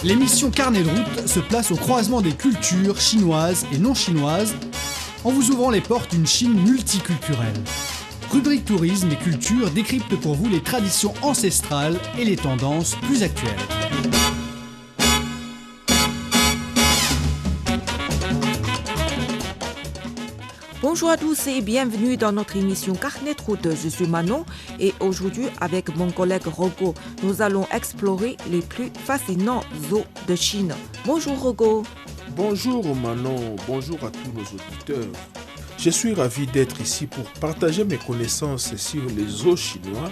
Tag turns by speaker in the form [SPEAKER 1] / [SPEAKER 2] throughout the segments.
[SPEAKER 1] L'émission Carnet de route se place au croisement des cultures chinoises et non chinoises en vous ouvrant les portes d'une Chine multiculturelle. Rubrique tourisme et culture décrypte pour vous les traditions ancestrales et les tendances plus actuelles.
[SPEAKER 2] Bonjour à tous et bienvenue dans notre émission Carnet de route. Je suis Manon et aujourd'hui avec mon collègue Rogo, nous allons explorer les plus fascinants zoos de Chine. Bonjour Rogo.
[SPEAKER 3] Bonjour Manon, bonjour à tous nos auditeurs. Je suis ravi d'être ici pour partager mes connaissances sur les zoos chinois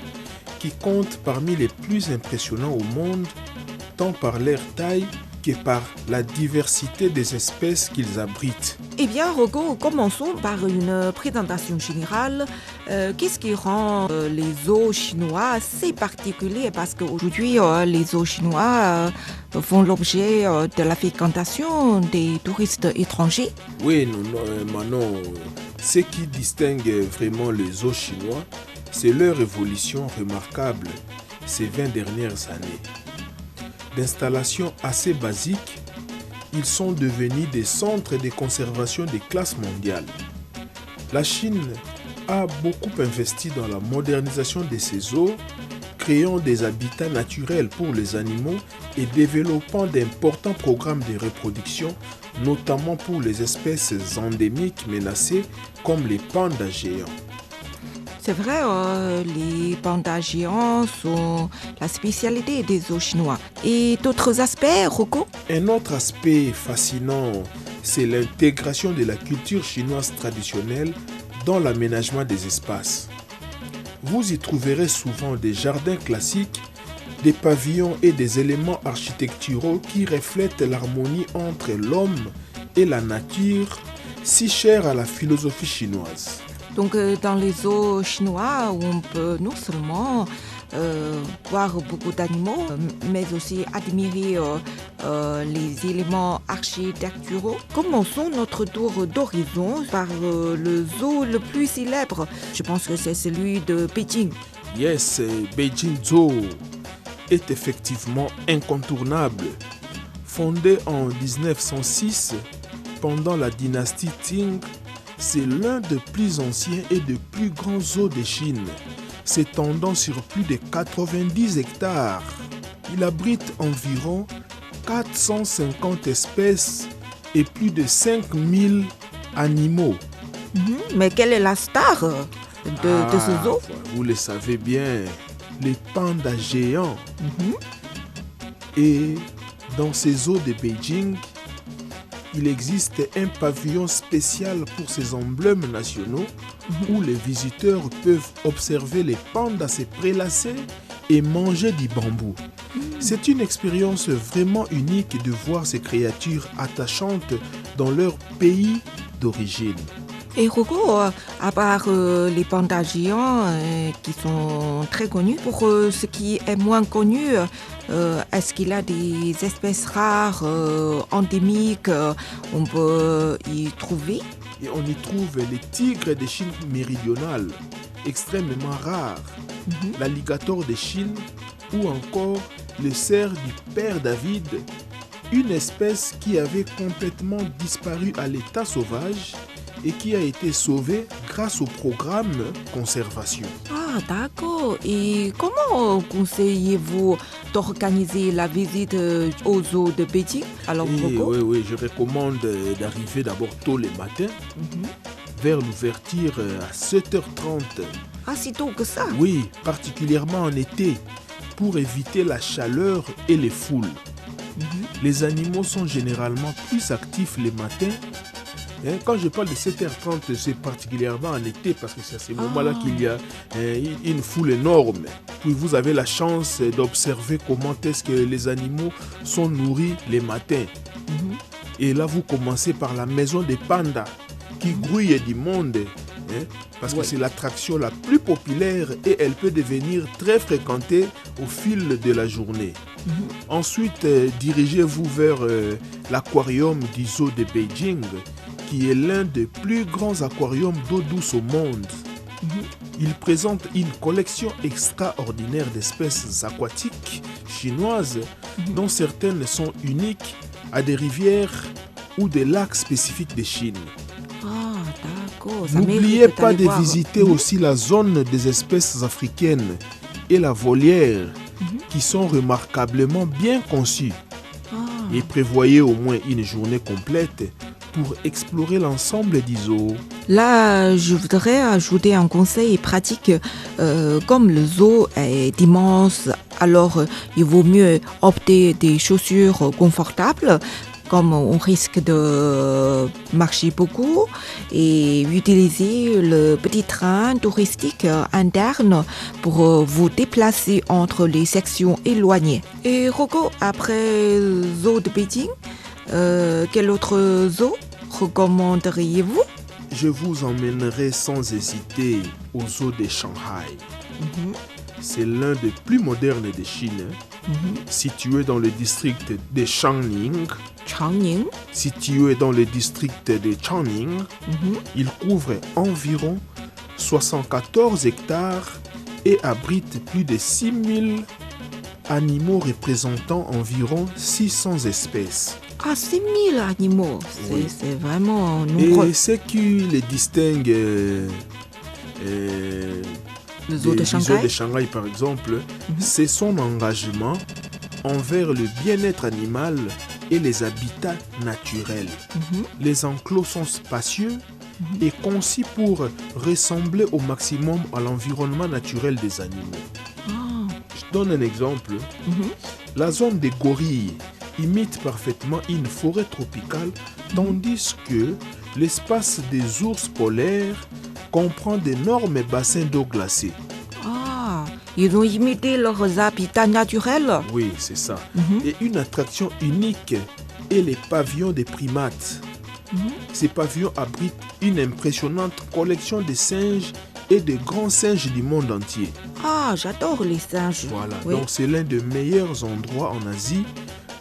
[SPEAKER 3] qui comptent parmi les plus impressionnants au monde, tant par leur taille que par la diversité des espèces qu'ils abritent.
[SPEAKER 2] Eh bien Rogo, commençons par une présentation générale. Qu'est-ce qui rend les zoos chinois assez particuliers? Parce qu'aujourd'hui, les zoos chinois font l'objet de la fréquentation des touristes étrangers.
[SPEAKER 3] Oui, Manon, ce qui distingue vraiment les zoos chinois, c'est leur évolution remarquable ces 20 dernières années. D'installations assez basiques, ils sont devenus des centres de conservation de classe mondiale. La Chine a beaucoup investi dans la modernisation de ses zoos, créant des habitats naturels pour les animaux et développant d'importants programmes de reproduction, notamment pour les espèces endémiques menacées comme les pandas géants.
[SPEAKER 2] C'est vrai, les pandas géants sont la spécialité des zoos chinois. Et d'autres aspects, Rocco?
[SPEAKER 3] Un autre aspect fascinant, c'est l'intégration de la culture chinoise traditionnelle dans l'aménagement des espaces. Vous y trouverez souvent des jardins classiques, des pavillons et des éléments architecturaux qui reflètent l'harmonie entre l'homme et la nature, si chère à la philosophie chinoise.
[SPEAKER 2] Donc dans les zoos chinois, on peut non seulement voir beaucoup d'animaux, mais aussi admirer les éléments architecturaux. Commençons notre tour d'horizon par le zoo le plus célèbre. Je pense que c'est celui de Beijing.
[SPEAKER 3] Yes, Beijing Zoo est effectivement incontournable. Fondé en 1906 pendant la dynastie Qing, c'est l'un des plus anciens et des plus grands zoos de Chine, s'étendant sur plus de 90 hectares. Il abrite environ 450 espèces et plus de 5000 animaux.
[SPEAKER 2] Mais quelle est la star de ce zoo?
[SPEAKER 3] Vous le savez bien, les pandas géants. Et dans ces zoos de Beijing, il existe un pavillon spécial pour ces emblèmes nationaux où les visiteurs peuvent observer les pandas se prélasser et manger du bambou. C'est une expérience vraiment unique de voir ces créatures attachantes dans leur pays d'origine.
[SPEAKER 2] Et Rocco, à part les pandas géants qui sont très connus, pour ce qui est moins connu, est-ce qu'il y a des espèces rares, endémiques, on peut y trouver?
[SPEAKER 3] Et on y trouve les tigres de Chine méridionale, extrêmement rares, l'alligator de Chine ou encore le cerf du père David, une espèce qui avait complètement disparu à l'état sauvage et qui a été sauvée grâce au programme conservation.
[SPEAKER 2] Ah, d'accord. Et comment conseillez-vous d'organiser la visite au zoo de Beijing? Alors,
[SPEAKER 3] Oui, je recommande d'arriver d'abord tôt le matin, vers l'ouverture à 7h30.
[SPEAKER 2] Ah, si tôt que ça?
[SPEAKER 3] Oui, particulièrement en été, pour éviter la chaleur et les foules. Les animaux sont généralement plus actifs les matins. Quand je parle de 7h30, c'est particulièrement en été parce que c'est à ce moment-là qu'il y a une foule énorme. Puis vous avez la chance d'observer comment est-ce que les animaux sont nourris les matins. Et là, vous commencez par la maison des pandas qui grouille du monde. Parce que c'est l'attraction la plus populaire et elle peut devenir très fréquentée au fil de la journée. Ensuite, dirigez-vous vers l'aquarium du zoo de Beijing, qui est l'un des plus grands aquariums d'eau douce au monde. Il présente une collection extraordinaire d'espèces aquatiques chinoises dont certaines sont uniques à des rivières ou des lacs spécifiques de Chine.
[SPEAKER 2] Ah, d'accord. Ça
[SPEAKER 3] N'oubliez
[SPEAKER 2] mérite
[SPEAKER 3] pas
[SPEAKER 2] d'aller
[SPEAKER 3] de
[SPEAKER 2] voir.
[SPEAKER 3] visiter aussi la zone des espèces africaines et la volière qui sont remarquablement bien conçues. Et prévoyez au moins une journée complète pour explorer l'ensemble du zoo.
[SPEAKER 2] Là, je voudrais ajouter un conseil pratique. Comme le zoo est immense, alors il vaut mieux opter des chaussures confortables, comme on risque de marcher beaucoup, et utiliser le petit train touristique interne pour vous déplacer entre les sections éloignées. Et Rocco, après le zoo de Beijing, quel autre zoo recommanderiez-vous?
[SPEAKER 3] Je vous emmènerai sans hésiter au zoo de Shanghai. C'est l'un des plus modernes de Chine, situé dans le district de Changning.
[SPEAKER 2] Changning.
[SPEAKER 3] Situé dans le district de Changning, il couvre environ 74 hectares et abrite plus de 6000 animaux représentant environ 600 espèces.
[SPEAKER 2] Ah, 6000 animaux.
[SPEAKER 3] Oui.
[SPEAKER 2] C'est vraiment nombreux.
[SPEAKER 3] Et ce qui les distingue
[SPEAKER 2] Le zoo de
[SPEAKER 3] du zoo
[SPEAKER 2] Shanghai.
[SPEAKER 3] de Shanghai, par exemple, c'est son engagement envers le bien-être animal et les habitats naturels. Les enclos sont spacieux et conçus pour ressembler au maximum à l'environnement naturel des animaux.
[SPEAKER 2] Ah.
[SPEAKER 3] Je donne un exemple. La zone des gorilles imite parfaitement une forêt tropicale, tandis que l'espace des ours polaires comprend d'énormes bassins d'eau glacée.
[SPEAKER 2] Ah, ils ont imité leurs habitats naturels.
[SPEAKER 3] Oui, c'est ça. Et une attraction unique est les pavillons des primates. Ces pavillons abritent une impressionnante collection de singes et de grands singes du monde entier.
[SPEAKER 2] Ah, j'adore les singes.
[SPEAKER 3] Voilà,
[SPEAKER 2] Oui.
[SPEAKER 3] donc c'est l'un des meilleurs endroits en Asie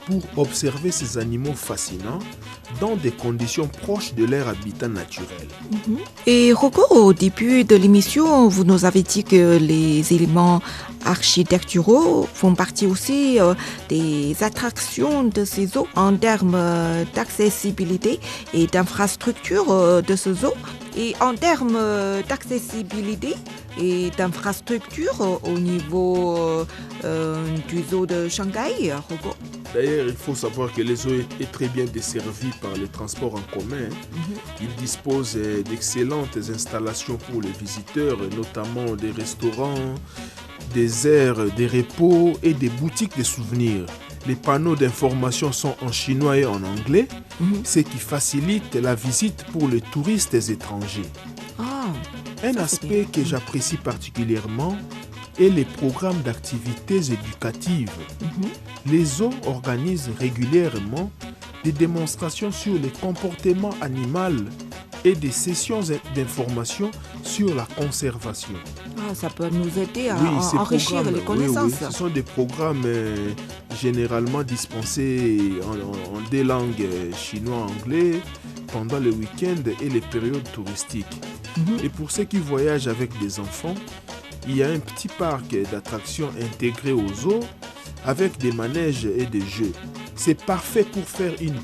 [SPEAKER 3] pour observer ces animaux fascinants dans des conditions proches de leur habitat naturel.
[SPEAKER 2] Et Rocco, au début de l'émission, vous nous avez dit que les éléments architecturaux font partie aussi des attractions de ces zoos en termes d'accessibilité et d'infrastructure de ce zoo. Et en termes d'accessibilité et d'infrastructure au niveau du zoo de Shanghai, Rocco.
[SPEAKER 3] D'ailleurs, il faut savoir que le zoo est très bien desservi par les transports en commun. Il dispose d'excellentes installations pour les visiteurs, notamment des restaurants, des aires de repos et des boutiques de souvenirs. Les panneaux d'information sont en chinois et en anglais, ce qui facilite la visite pour les touristes étrangers.
[SPEAKER 2] Ah,
[SPEAKER 3] Un
[SPEAKER 2] ça, c'est
[SPEAKER 3] aspect que j'apprécie particulièrement est les programmes d'activités éducatives. Les zoos organisent régulièrement des démonstrations sur les comportements animaux et des sessions d'information sur la conservation.
[SPEAKER 2] ah, ça peut nous aider à
[SPEAKER 3] Ces
[SPEAKER 2] enrichir
[SPEAKER 3] programmes,
[SPEAKER 2] les connaissances.
[SPEAKER 3] ce sont des programmes généralement dispensés en deux langues, chinois-anglais, pendant les week-ends et les périodes touristiques. Et pour ceux qui voyagent avec des enfants, il y a un petit parc d'attractions intégré au zoo avec des manèges et des jeux. C'est parfait pour faire une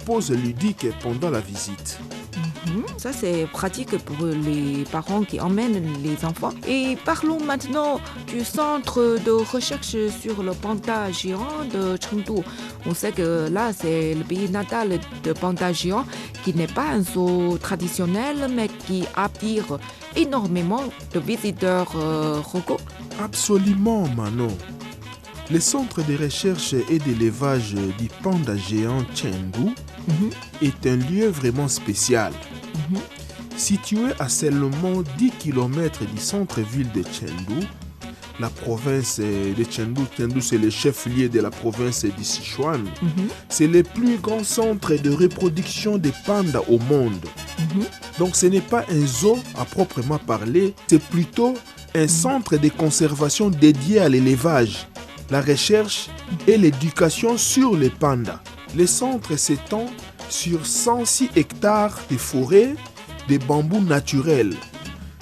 [SPEAKER 3] pause ludique pendant la visite.
[SPEAKER 2] Ça, c'est pratique pour les parents qui emmènent les enfants. Et parlons maintenant du centre de recherche sur le panda géant de Chengdu. On sait que là, c'est le pays natal de panda géant qui n'est pas un zoo traditionnel, mais qui attire énormément de visiteurs Rocco.
[SPEAKER 3] Absolument, Manon. Le centre de recherche et d'élevage du panda géant Chengdu est un lieu vraiment spécial. Situé à seulement 10 km du centre-ville de Chengdu, la province de Chengdu, c'est le chef-lieu de la province du Sichuan, c'est le plus grand centre de reproduction des pandas au monde. Donc ce n'est pas un zoo à proprement parler, c'est plutôt un centre de conservation dédié à l'élevage, la recherche et l'éducation sur les pandas. Le centre s'étend sur 106 hectares de forêt de bambous naturels,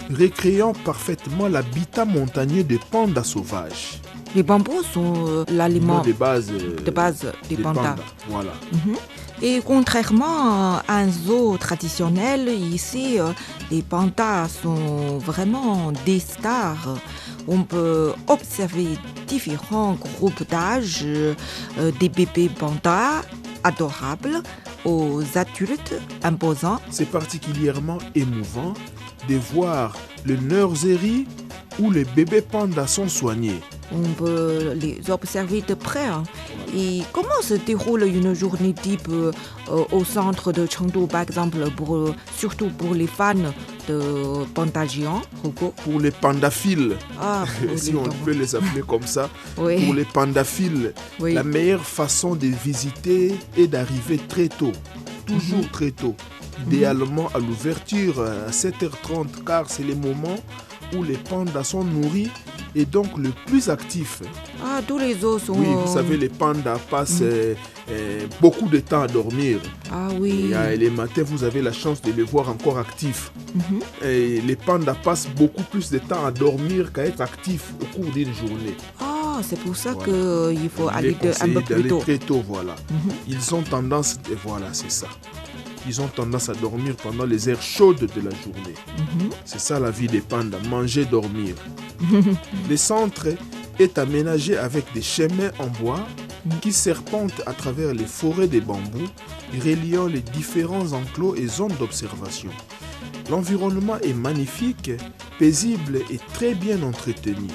[SPEAKER 3] recréant parfaitement l'habitat montagneux des pandas sauvages.
[SPEAKER 2] Les bambous sont l'aliment
[SPEAKER 3] De base,
[SPEAKER 2] des pandas.
[SPEAKER 3] Voilà.
[SPEAKER 2] Et contrairement à un zoo traditionnel, ici, les pandas sont vraiment des stars. On peut observer différents groupes d'âge, des bébés pandas adorables aux adultes imposants.
[SPEAKER 3] C'est particulièrement émouvant de voir le nursery où les bébés pandas sont soignés.
[SPEAKER 2] On peut les observer de près. Et comment se déroule une journée type au centre de Chengdu, par exemple, surtout pour les fans de pandas géants, Rocco?
[SPEAKER 3] Pour les pandaphiles,
[SPEAKER 2] Pour
[SPEAKER 3] si
[SPEAKER 2] les
[SPEAKER 3] on
[SPEAKER 2] pandas.
[SPEAKER 3] peut les appeler comme ça,
[SPEAKER 2] Oui.
[SPEAKER 3] pour les pandaphiles,
[SPEAKER 2] Oui.
[SPEAKER 3] la meilleure façon de visiter est d'arriver très tôt, toujours très tôt. Idéalement à l'ouverture à 7h30, car c'est les moments où les pandas sont nourris et donc le plus actifs.
[SPEAKER 2] Tous les os sont...
[SPEAKER 3] Oui, vous savez, les pandas passent beaucoup de temps à dormir.
[SPEAKER 2] Oui.
[SPEAKER 3] Et les matins, vous avez la chance de les voir encore actifs. Et les pandas passent beaucoup plus de temps à dormir qu'à être actifs au cours d'une journée.
[SPEAKER 2] C'est pour ça
[SPEAKER 3] Voilà.
[SPEAKER 2] qu'il faut
[SPEAKER 3] Il est
[SPEAKER 2] aller un
[SPEAKER 3] conseillé
[SPEAKER 2] peu plus
[SPEAKER 3] d'aller
[SPEAKER 2] tôt.
[SPEAKER 3] très tôt, voilà. Ils ont tendance, et voilà, c'est ça. Ils ont tendance à dormir pendant les heures chaudes de la journée. C'est ça la vie des pandas, manger, dormir. Le centre est aménagé avec des chemins en bois qui serpentent à travers les forêts de bambous, reliant les différents enclos et zones d'observation. L'environnement est magnifique, paisible et très bien entretenu.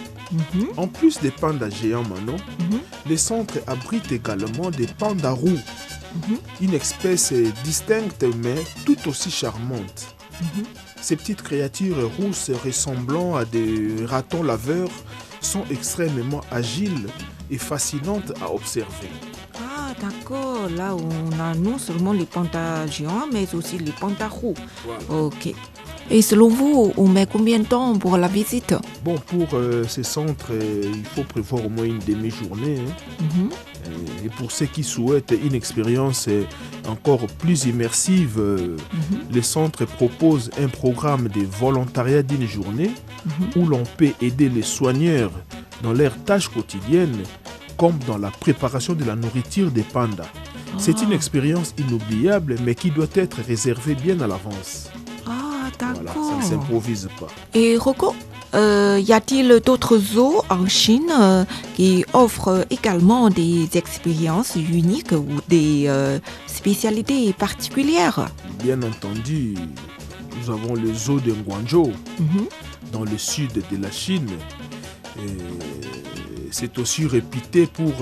[SPEAKER 3] En plus des pandas géants, Manon, le centre abrite également des pandas roux, une espèce distincte mais tout aussi charmante. Ces petites créatures rousses ressemblant à des ratons laveurs sont extrêmement agiles et fascinantes à observer.
[SPEAKER 2] D'accord. Là, on a non seulement les pandas géants, mais aussi les pandas roux.
[SPEAKER 3] Voilà.
[SPEAKER 2] Ok. Et selon vous, on met combien de temps pour la visite?
[SPEAKER 3] Bon, pour ces centres, il faut prévoir au moins une demi-journée. Et pour ceux qui souhaitent une expérience encore plus immersive, les centres proposent un programme de volontariat d'une journée où l'on peut aider les soigneurs dans leurs tâches quotidiennes, comme dans la préparation de la nourriture des pandas. C'est une expérience inoubliable, mais qui doit être réservée bien à l'avance. Voilà, ça
[SPEAKER 2] D'accord.
[SPEAKER 3] ne s'improvise pas.
[SPEAKER 2] Et Rocco, y a-t-il d'autres zoos en Chine qui offrent également des expériences uniques ou des spécialités particulières?
[SPEAKER 3] Bien entendu, nous avons le zoo de Guangzhou, dans le sud de la Chine. C'est aussi réputé pour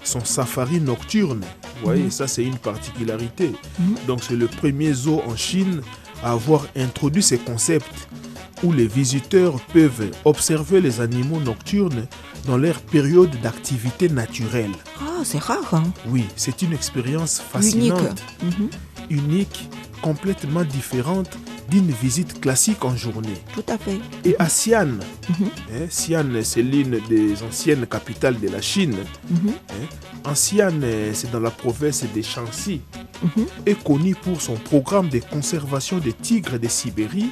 [SPEAKER 3] son safari nocturne. Vous voyez, ça c'est une particularité. Donc c'est le premier zoo en Chine à avoir introduit ce concept où les visiteurs peuvent observer les animaux nocturnes dans leur période d'activité naturelle.
[SPEAKER 2] C'est rare.
[SPEAKER 3] Oui, c'est une expérience fascinante, unique, complètement différente d'une visite classique en journée.
[SPEAKER 2] Tout à fait.
[SPEAKER 3] Et à Xi'an, Xi'an c'est l'une des anciennes capitales de la Chine. En Xi'an, c'est dans la province de Shanxi, est connu pour son programme de conservation des tigres de Sibérie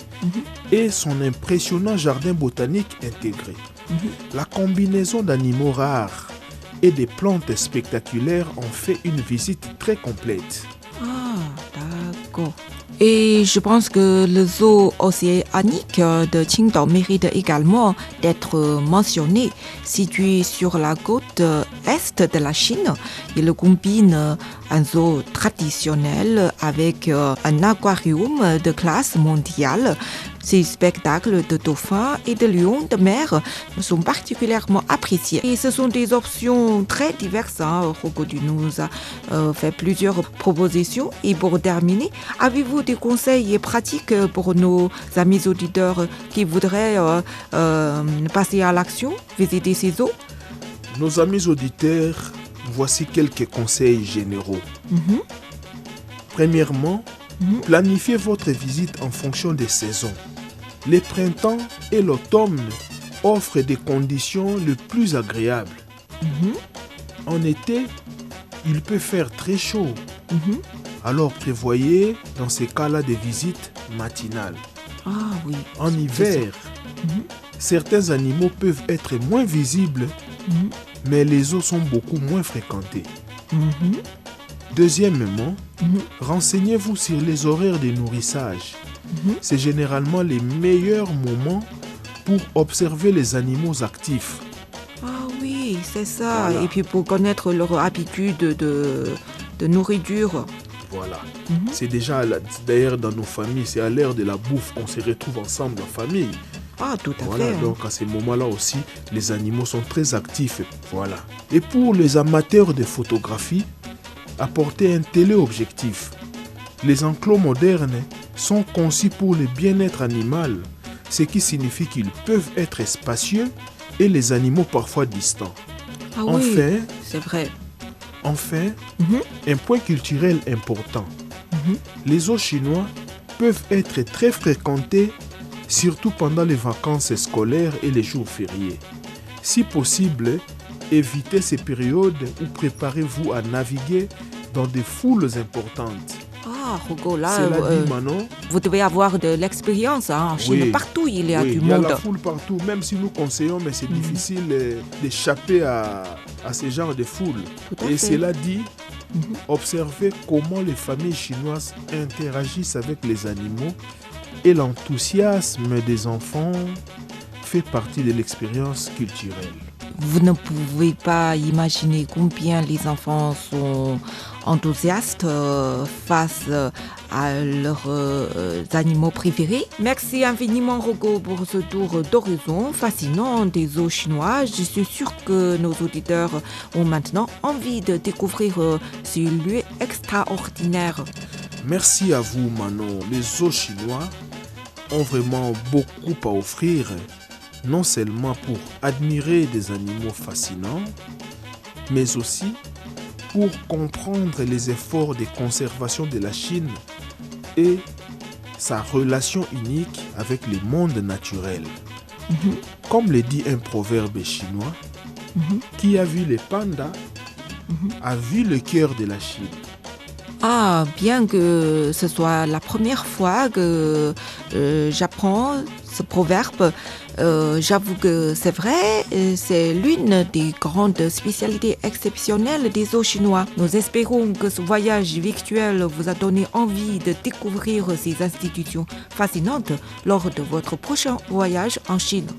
[SPEAKER 3] et son impressionnant jardin botanique intégré. La combinaison d'animaux rares et des plantes spectaculaires en fait une visite très complète.
[SPEAKER 2] D'accord. Et je pense que le zoo océanique de Qingdao mérite également d'être mentionné. Situé sur la côte est de la Chine, il combine un zoo traditionnel avec un aquarium de classe mondiale. Ces spectacles de dauphins et de lions de mer sont particulièrement appréciés. Et ce sont des options très diverses. Rocco, tu nous a fait plusieurs propositions. Et pour terminer, avez-vous des conseils pratiques pour nos amis auditeurs qui voudraient passer à l'action, visiter ces zoos?
[SPEAKER 3] Nos amis auditeurs, voici quelques conseils généraux. Premièrement, planifiez votre visite en fonction des saisons. Les printemps et l'automne offrent des conditions les plus agréables. En été, il peut faire très chaud. Alors prévoyez dans ces cas-là des visites matinales.
[SPEAKER 2] Ah oui.
[SPEAKER 3] En hiver, certains animaux peuvent être moins visibles, mais les zoos sont beaucoup moins fréquentés. Deuxièmement, renseignez-vous sur les horaires de nourrissage. C'est généralement les meilleurs moments pour observer les animaux actifs.
[SPEAKER 2] Ah oui, c'est ça.
[SPEAKER 3] Voilà.
[SPEAKER 2] Et puis pour connaître leur habitude de nourriture.
[SPEAKER 3] Voilà. C'est déjà, d'ailleurs, dans nos familles, c'est à l'heure de la bouffe qu'on se retrouve ensemble en famille.
[SPEAKER 2] Ah, tout à
[SPEAKER 3] Voilà,
[SPEAKER 2] fait.
[SPEAKER 3] donc à ces moments-là aussi, les animaux sont très actifs. Voilà. Et pour les amateurs de photographie, apportez un téléobjectif. Les enclos modernes sont conçus pour le bien-être animal, ce qui signifie qu'ils peuvent être spacieux et les animaux parfois distants.
[SPEAKER 2] Ah oui,
[SPEAKER 3] Enfin,
[SPEAKER 2] c'est vrai.
[SPEAKER 3] un point culturel important. Les zoos chinois peuvent être très fréquentés, surtout pendant les vacances scolaires et les jours fériés. Si possible, évitez ces périodes ou préparez-vous à naviguer dans des foules importantes.
[SPEAKER 2] Ah, Hugo, là,
[SPEAKER 3] Cela dit, Manon,
[SPEAKER 2] vous devez avoir de l'expérience. En Chine,
[SPEAKER 3] Oui.
[SPEAKER 2] partout, il y a
[SPEAKER 3] oui,
[SPEAKER 2] du
[SPEAKER 3] il y a
[SPEAKER 2] monde.
[SPEAKER 3] la foule partout, même si nous conseillons, mais c'est difficile d'échapper à ce genre de foule.
[SPEAKER 2] Tout à
[SPEAKER 3] Et
[SPEAKER 2] fait.
[SPEAKER 3] cela dit, observez comment les familles chinoises interagissent avec les animaux et l'enthousiasme des enfants fait partie de l'expérience culturelle.
[SPEAKER 2] Vous ne pouvez pas imaginer combien les enfants sont enthousiastes face à leurs animaux préférés. Merci infiniment, Hugo, pour ce tour d'horizon fascinant des zoos chinois. Je suis sûre que nos auditeurs ont maintenant envie de découvrir ces lieux extraordinaires.
[SPEAKER 3] Merci à vous, Manon. Les zoos chinois ont vraiment beaucoup à offrir, non seulement pour admirer des animaux fascinants, mais aussi pour comprendre les efforts de conservation de la Chine et sa relation unique avec le monde naturel. Comme le dit un proverbe chinois, qui a vu les pandas a vu le cœur de la Chine.
[SPEAKER 2] Ah, bien que ce soit la première fois que j'apprends ce proverbe, j'avoue que c'est vrai, c'est l'une des grandes spécialités exceptionnelles des zoos chinois. Nous espérons que ce voyage virtuel vous a donné envie de découvrir ces institutions fascinantes lors de votre prochain voyage en Chine.